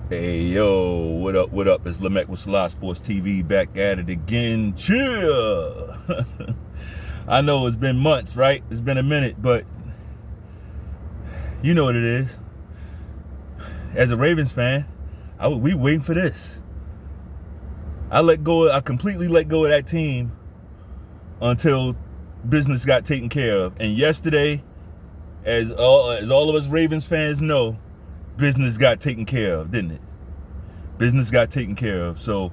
Hey yo, what up? What up? It's Lamech with Salah Sports TV back at it again. Chill. I know it's been months, right? It's been a minute, but you know what it is. As a Ravens fan, we waiting for this. I completely let go of that team until business got taken care of. And yesterday, as all of us Ravens fans know, business got taken care of, didn't it? Business got taken care of. So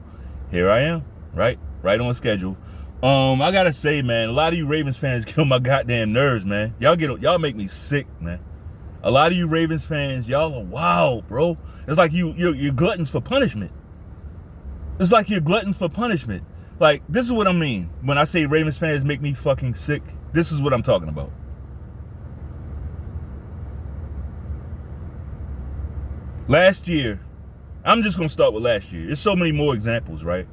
here I am, right on schedule. I gotta say, man, a lot of you Ravens fans get on my goddamn nerves, man. Y'all make me sick, man. A lot of you Ravens fans, y'all are wild, bro. It's like you're gluttons for punishment. It's like you're gluttons for punishment. Like, this is what I mean when I say Ravens fans make me fucking sick. This is what I'm talking about. Last year, I'm just gonna start with last year. There's so many more examples, right?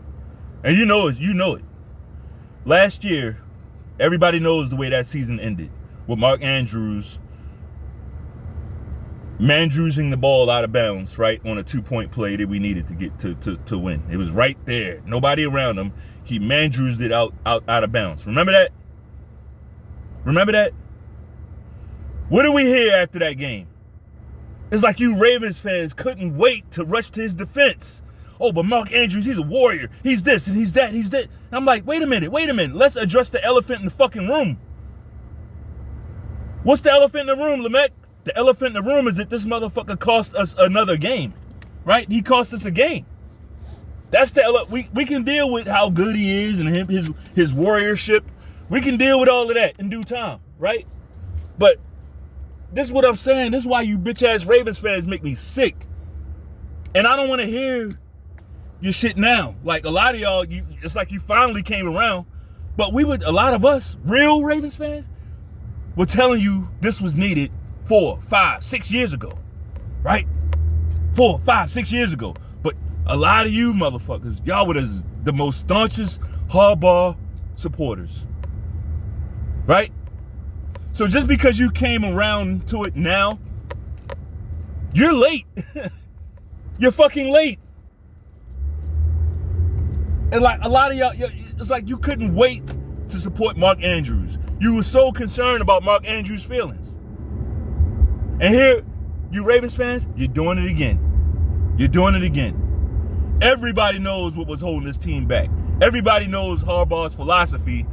And you know it. Last year, everybody knows the way that season ended with Mark Andrews Mandrewsing the ball out of bounds, right, on a 2-point play that we needed to get to win. It was right there, nobody around him. He Mandrewsed it out of bounds. Remember that? What did we hear after that game? It's like you Ravens fans couldn't wait to rush to his defense. Oh, but Mark Andrews, he's a warrior. He's this and he's that, And I'm like, wait a minute. Let's address the elephant in the fucking room. What's the elephant in the room, Lamech? The elephant in the room is that this motherfucker cost us another game, right? He cost us a game. That's we can deal with how good he is and his warriorship. We can deal with all of that in due time, right? But this is what I'm saying. This is why you bitch-ass Ravens fans make me sick. And I don't want to hear your shit now. Like, a lot of y'all, it's like you finally came around. But a lot of us, real Ravens fans, were telling you this was needed 4, 5, 6 years ago. Right? 4, 5, 6 years ago. But a lot of you motherfuckers, y'all were the most staunchest Harbaugh supporters. Right? So just because you came around to it now, you're late. You're fucking late. And like a lot of y'all, it's like you couldn't wait to support Mark Andrews. You were so concerned about Mark Andrews' feelings. And here, you Ravens fans, you're doing it again. Everybody knows what was holding this team back. Everybody knows Harbaugh's philosophy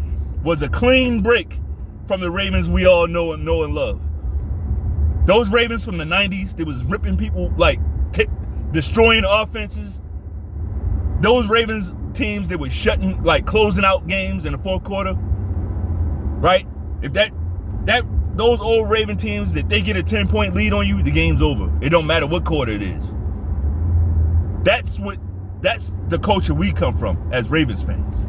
was a clean break from the Ravens we all know and love. Those Ravens from the 90s, they was ripping people, like destroying offenses. Those Ravens teams that were closing out games in the fourth quarter. Right? If those old Raven teams, that they get a 10-point lead on you, the game's over. It don't matter what quarter it is. That's the culture we come from as Ravens fans.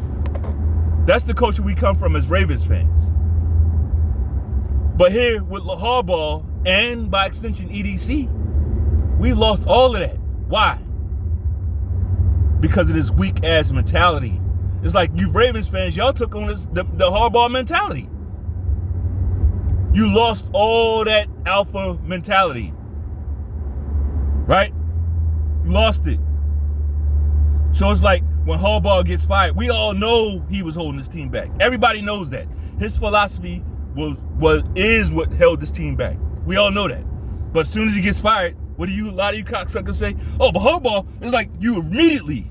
But here with Harbaugh and by extension EDC, we lost all of that. Why? Because of this weak ass mentality. It's like you Ravens fans, y'all took on the Harbaugh mentality. You lost all that alpha mentality. Right? You lost it. So it's like when Harbaugh gets fired, we all know he was holding this team back. Everybody knows that. His philosophy is what held this team back. We all know that. But as soon as he gets fired, a lot of you cocksuckers say? Oh, but Harbaugh, it's like you immediately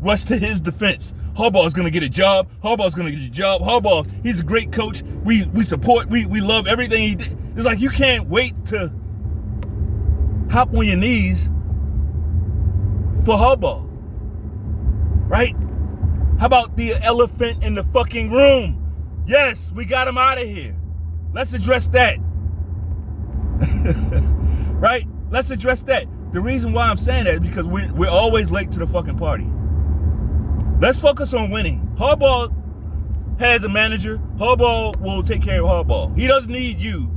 rush to his defense. Harbaugh's gonna get a job. Harbaugh, he's a great coach. We support, we love everything he did. It's like you can't wait to hop on your knees for Harbaugh. Right? How about the elephant in the fucking room? Yes, we got him out of here. Let's address that. Right? Let's address that. The reason why I'm saying that is because we're always late to the fucking party. Let's focus on winning. Harbaugh has a manager. Harbaugh will take care of Harbaugh. He doesn't need you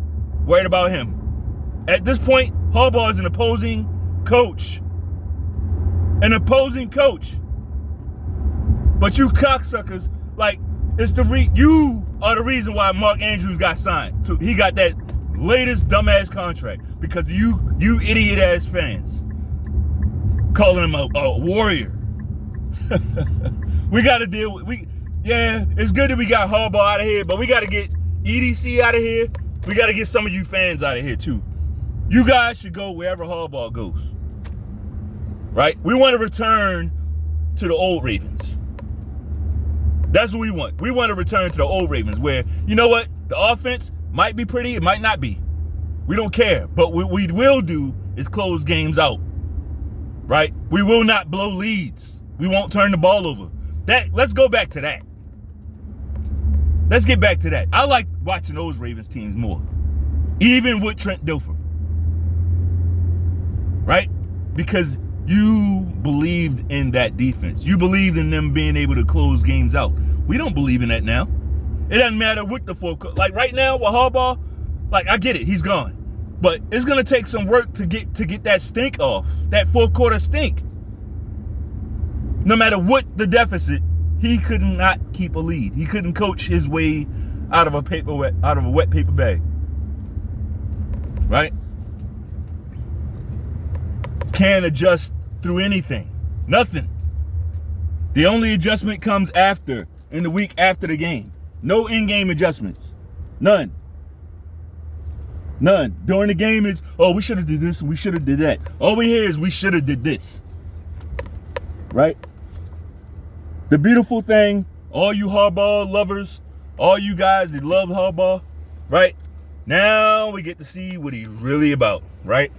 worried about him. At this point, Harbaugh is an opposing coach. But you cocksuckers, like, you are the reason why Mark Andrews got signed. He got that latest dumbass contract because you idiot ass fans. calling him a warrior. We got to deal with, yeah, it's good that we got Harbaugh out of here, but we got to get EDC out of here. We got to get some of you fans out of here too. You guys should go wherever Harbaugh goes, right? We want to return to the old Ravens. That's what we want. We want to return to the old Ravens where, you know what? The offense might be pretty, it might not be. We don't care. But what we will do is close games out, right? We will not blow leads. We won't turn the ball over. Let's go back to that. Let's get back to that. I like watching those Ravens teams more, even with Trent Dilfer, right? Because you believed in that defense. You believed in them being able to close games out. We don't believe in that now. It doesn't matter what the fourth. Like right now with Harbaugh, like I get it, he's gone, but it's gonna take some work to get that stink off, that fourth quarter stink. No matter what the deficit, he could not keep a lead. He couldn't coach his way out of a wet paper bag, right? Can't adjust through anything, nothing. The only adjustment comes after, in the week after the game. No in-game adjustments, none. During the game is, oh, we should have did this and we should have did that. All we hear is we should have did this, right? The beautiful thing, all you Harbaugh lovers, all you guys that love Harbaugh, right? Now we get to see what he's really about, right?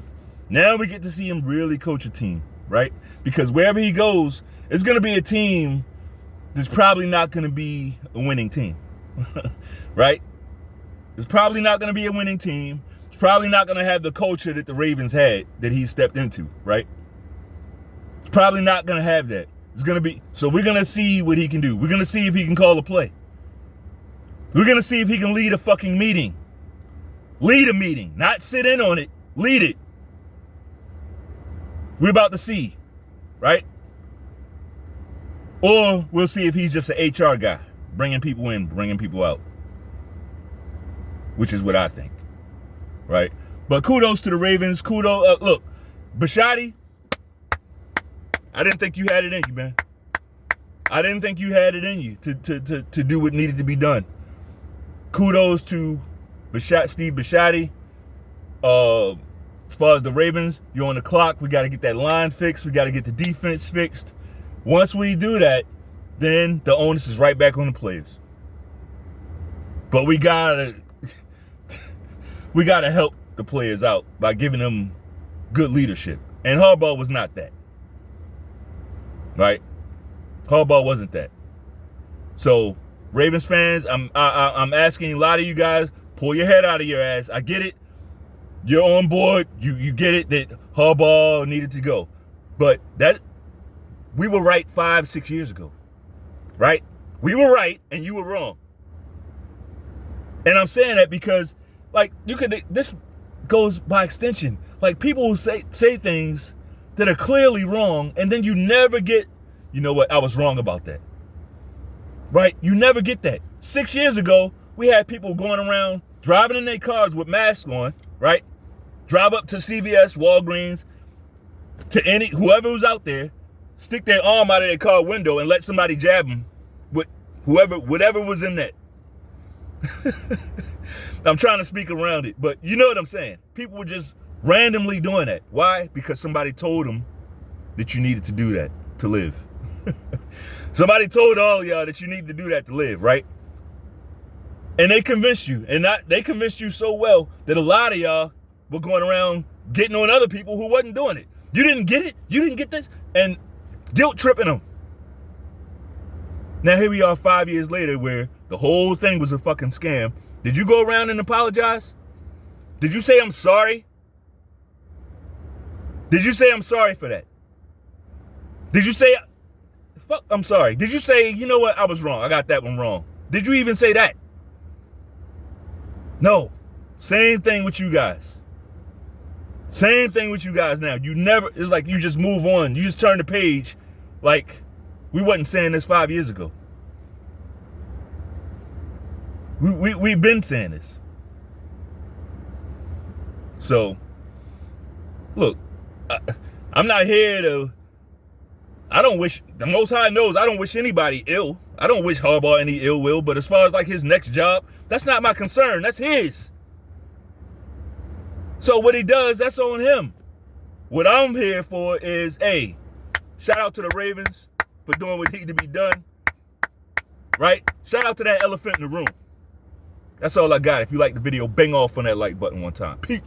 Now we get to see him really coach a team, right? Because wherever he goes, it's going to be a team that's probably not going to be a winning team, right? It's probably not going to be a winning team. It's probably not going to have the culture that the Ravens had that he stepped into, right? It's probably not going to have that. It's going to be, so we're going to see what he can do. We're going to see if he can call a play. We're going to see if he can lead a fucking meeting. Lead a meeting, not sit in on it. Lead it. We're about to see, right? Or we'll see if he's just an HR guy, bringing people in, bringing people out, which is what I think, right? But kudos to the Ravens. Kudos. Look, Bischotti, I didn't think you had it in you, man. I didn't think you had it in you to do what needed to be done. Kudos to Steve Bischotti. As far as the Ravens, you're on the clock. We got to get that line fixed. We got to get the defense fixed. Once we do that, then the onus is right back on the players. But we gotta help the players out by giving them good leadership. And Harbaugh was not that. Right? Harbaugh wasn't that. So, Ravens fans, I'm asking a lot of you guys, pull your head out of your ass. I get it. You're on board. You get it that Harbaugh needed to go. But that we were right 5-6 years ago. Right? We were right and you were wrong. And I'm saying that because, like, this goes by extension. Like, people will say things that are clearly wrong, and then you never get, you know what, I was wrong about that. Right? You never get that. 6 years ago, we had people going around driving in their cars with masks on, right? Drive up to CVS, Walgreens, to whoever was out there, stick their arm out of their car window and let somebody jab them with whatever was in that. I'm trying to speak around it, but you know what I'm saying. People were just randomly doing that. Why? Because somebody told them that you needed to do that to live. Somebody told all y'all that you need to do that to live, right? And they convinced you. And they convinced you so well that a lot of y'all were going around getting on other people who wasn't doing it. You didn't get it? You didn't get this? And guilt tripping them. Now here we are 5 years later where the whole thing was a fucking scam. Did you go around and apologize? Did you say I'm sorry? Did you say I'm sorry for that? Did you say, fuck, I'm sorry? Did you say, you know what, I was wrong. I got that one wrong. Did you even say that? No. Same thing with you guys. Same thing with you guys now. You never, it's like you just move on. You just turn the page like we wasn't saying this 5 years ago. We've been saying this. So, look, I'm not here to I don't wish, the Most High knows, I don't wish anybody ill. I don't wish Harbaugh any ill will, but as far as like his next job, that's not my concern. That's his. So what he does, that's on him. What I'm here for is, hey, shout out to the Ravens for doing what needed to be done. Right? Shout out to that elephant in the room. That's all I got. If you like the video, bang off on that like button one time. Peace.